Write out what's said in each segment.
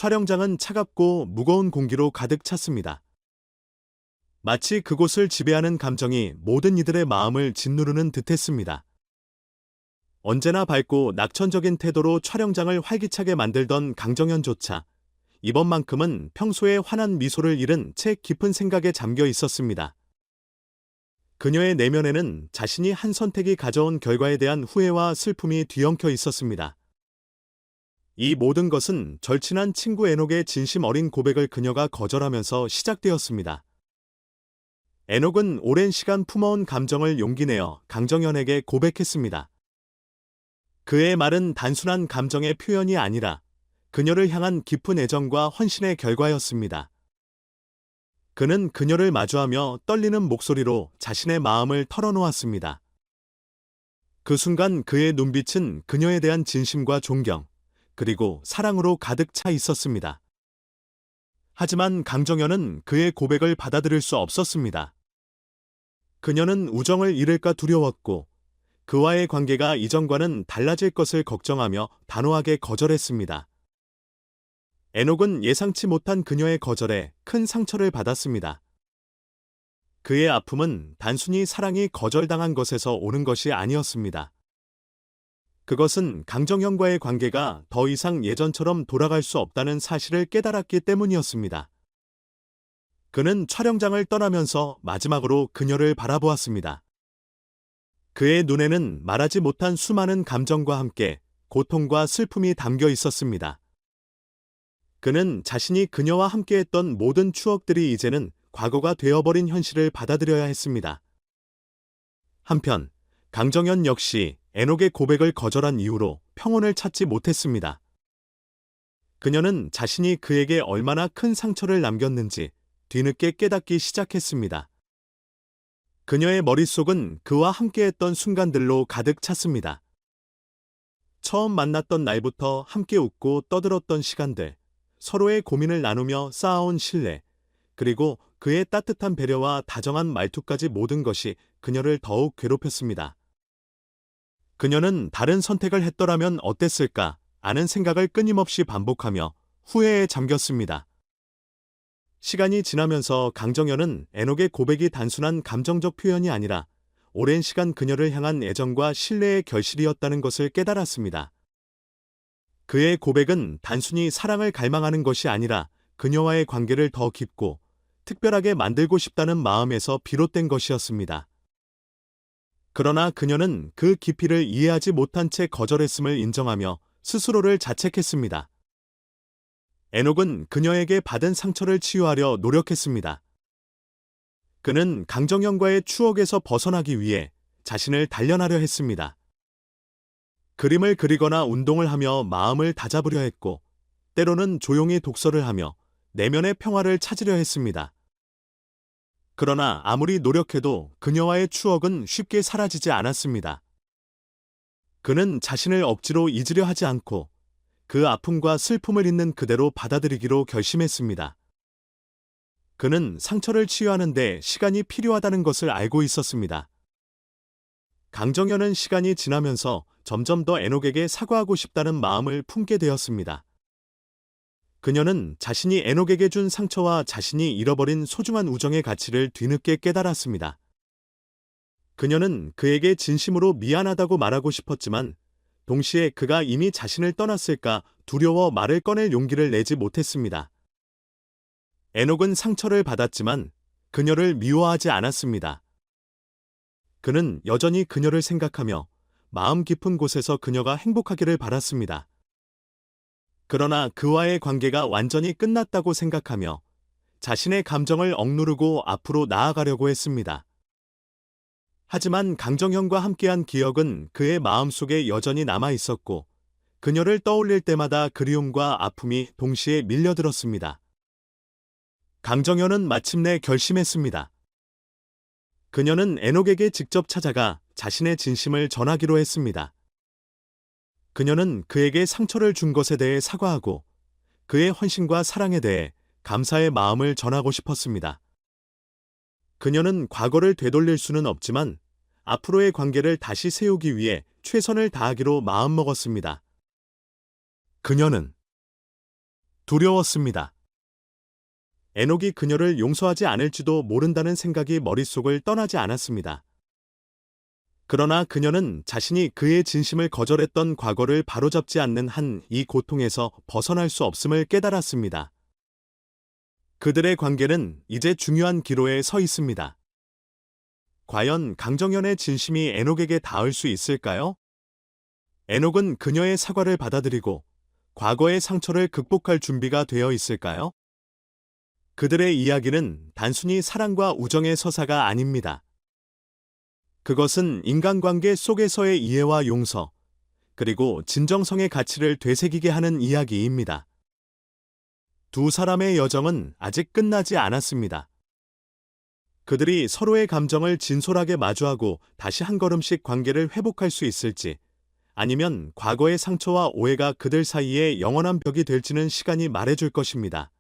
촬영장은 차갑고 무거운 공기로 가득 찼습니다. 마치 그곳을 지배하는 감정이 모든 이들의 마음을 짓누르는 듯했습니다. 언제나 밝고 낙천적인 태도로 촬영장을 활기차게 만들던 강정현조차 이번만큼은 평소에 환한 미소를 잃은 채 깊은 생각에 잠겨 있었습니다. 그녀의 내면에는 자신이 한 선택이 가져온 결과에 대한 후회와 슬픔이 뒤엉켜 있었습니다. 이 모든 것은 절친한 친구 에녹의 진심 어린 고백을 그녀가 거절하면서 시작되었습니다. 에녹은 오랜 시간 품어온 감정을 용기 내어 강정현에게 고백했습니다. 그의 말은 단순한 감정의 표현이 아니라 그녀를 향한 깊은 애정과 헌신의 결과였습니다. 그는 그녀를 마주하며 떨리는 목소리로 자신의 마음을 털어놓았습니다. 그 순간 그의 눈빛은 그녀에 대한 진심과 존경, 그리고 사랑으로 가득 차 있었습니다. 하지만 강정현은 그의 고백을 받아들일 수 없었습니다. 그녀는 우정을 잃을까 두려웠고 그와의 관계가 이전과는 달라질 것을 걱정하며 단호하게 거절했습니다. 에녹은 예상치 못한 그녀의 거절에 큰 상처를 받았습니다. 그의 아픔은 단순히 사랑이 거절당한 것에서 오는 것이 아니었습니다. 그것은 강정현과의 관계가 더 이상 예전처럼 돌아갈 수 없다는 사실을 깨달았기 때문이었습니다. 그는 촬영장을 떠나면서 마지막으로 그녀를 바라보았습니다. 그의 눈에는 말하지 못한 수많은 감정과 함께 고통과 슬픔이 담겨 있었습니다. 그는 자신이 그녀와 함께했던 모든 추억들이 이제는 과거가 되어버린 현실을 받아들여야 했습니다. 한편 강정현 역시 에녹의 고백을 거절한 이후로 평온을 찾지 못했습니다. 그녀는 자신이 그에게 얼마나 큰 상처를 남겼는지 뒤늦게 깨닫기 시작했습니다. 그녀의 머릿속은 그와 함께했던 순간들로 가득 찼습니다. 처음 만났던 날부터 함께 웃고 떠들었던 시간들, 서로의 고민을 나누며 쌓아온 신뢰, 그리고 그의 따뜻한 배려와 다정한 말투까지 모든 것이 그녀를 더욱 괴롭혔습니다. 그녀는 다른 선택을 했더라면 어땠을까 하는 생각을 끊임없이 반복하며 후회에 잠겼습니다. 시간이 지나면서 강정현은 에녹의 고백이 단순한 감정적 표현이 아니라 오랜 시간 그녀를 향한 애정과 신뢰의 결실이었다는 것을 깨달았습니다. 그의 고백은 단순히 사랑을 갈망하는 것이 아니라 그녀와의 관계를 더 깊고 특별하게 만들고 싶다는 마음에서 비롯된 것이었습니다. 그러나 그녀는 그 깊이를 이해하지 못한 채 거절했음을 인정하며 스스로를 자책했습니다. 에녹은 그녀에게 받은 상처를 치유하려 노력했습니다. 그는 강정현과의 추억에서 벗어나기 위해 자신을 단련하려 했습니다. 그림을 그리거나 운동을 하며 마음을 다잡으려 했고, 때로는 조용히 독서를 하며 내면의 평화를 찾으려 했습니다. 그러나 아무리 노력해도 그녀와의 추억은 쉽게 사라지지 않았습니다. 그는 자신을 억지로 잊으려 하지 않고 그 아픔과 슬픔을 있는 그대로 받아들이기로 결심했습니다. 그는 상처를 치유하는 데 시간이 필요하다는 것을 알고 있었습니다. 강정현은 시간이 지나면서 점점 더 에녹에게 사과하고 싶다는 마음을 품게 되었습니다. 그녀는 자신이 에녹에게 준 상처와 자신이 잃어버린 소중한 우정의 가치를 뒤늦게 깨달았습니다. 그녀는 그에게 진심으로 미안하다고 말하고 싶었지만 동시에 그가 이미 자신을 떠났을까 두려워 말을 꺼낼 용기를 내지 못했습니다. 에녹은 상처를 받았지만 그녀를 미워하지 않았습니다. 그는 여전히 그녀를 생각하며 마음 깊은 곳에서 그녀가 행복하기를 바랐습니다. 그러나 그와의 관계가 완전히 끝났다고 생각하며 자신의 감정을 억누르고 앞으로 나아가려고 했습니다. 하지만 강정현과 함께한 기억은 그의 마음속에 여전히 남아 있었고 그녀를 떠올릴 때마다 그리움과 아픔이 동시에 밀려들었습니다. 강정현은 마침내 결심했습니다. 그녀는 에녹에게 직접 찾아가 자신의 진심을 전하기로 했습니다. 그녀는 그에게 상처를 준 것에 대해 사과하고 그의 헌신과 사랑에 대해 감사의 마음을 전하고 싶었습니다. 그녀는 과거를 되돌릴 수는 없지만 앞으로의 관계를 다시 세우기 위해 최선을 다하기로 마음먹었습니다. 그녀는 두려웠습니다. 에녹이 그녀를 용서하지 않을지도 모른다는 생각이 머릿속을 떠나지 않았습니다. 그러나 그녀는 자신이 그의 진심을 거절했던 과거를 바로잡지 않는 한 이 고통에서 벗어날 수 없음을 깨달았습니다. 그들의 관계는 이제 중요한 기로에 서 있습니다. 과연 강정현의 진심이 에녹에게 닿을 수 있을까요? 에녹은 그녀의 사과를 받아들이고 과거의 상처를 극복할 준비가 되어 있을까요? 그들의 이야기는 단순히 사랑과 우정의 서사가 아닙니다. 그것은 인간관계 속에서의 이해와 용서, 그리고 진정성의 가치를 되새기게 하는 이야기입니다. 두 사람의 여정은 아직 끝나지 않았습니다. 그들이 서로의 감정을 진솔하게 마주하고 다시 한 걸음씩 관계를 회복할 수 있을지, 아니면 과거의 상처와 오해가 그들 사이에 영원한 벽이 될지는 시간이 말해줄 것입니다.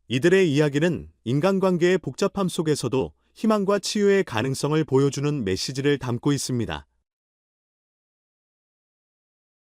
이들의 이야기는 인간관계의 복잡함 속에서도 희망과 치유의 가능성을 보여주는 메시지를 담고 있습니다.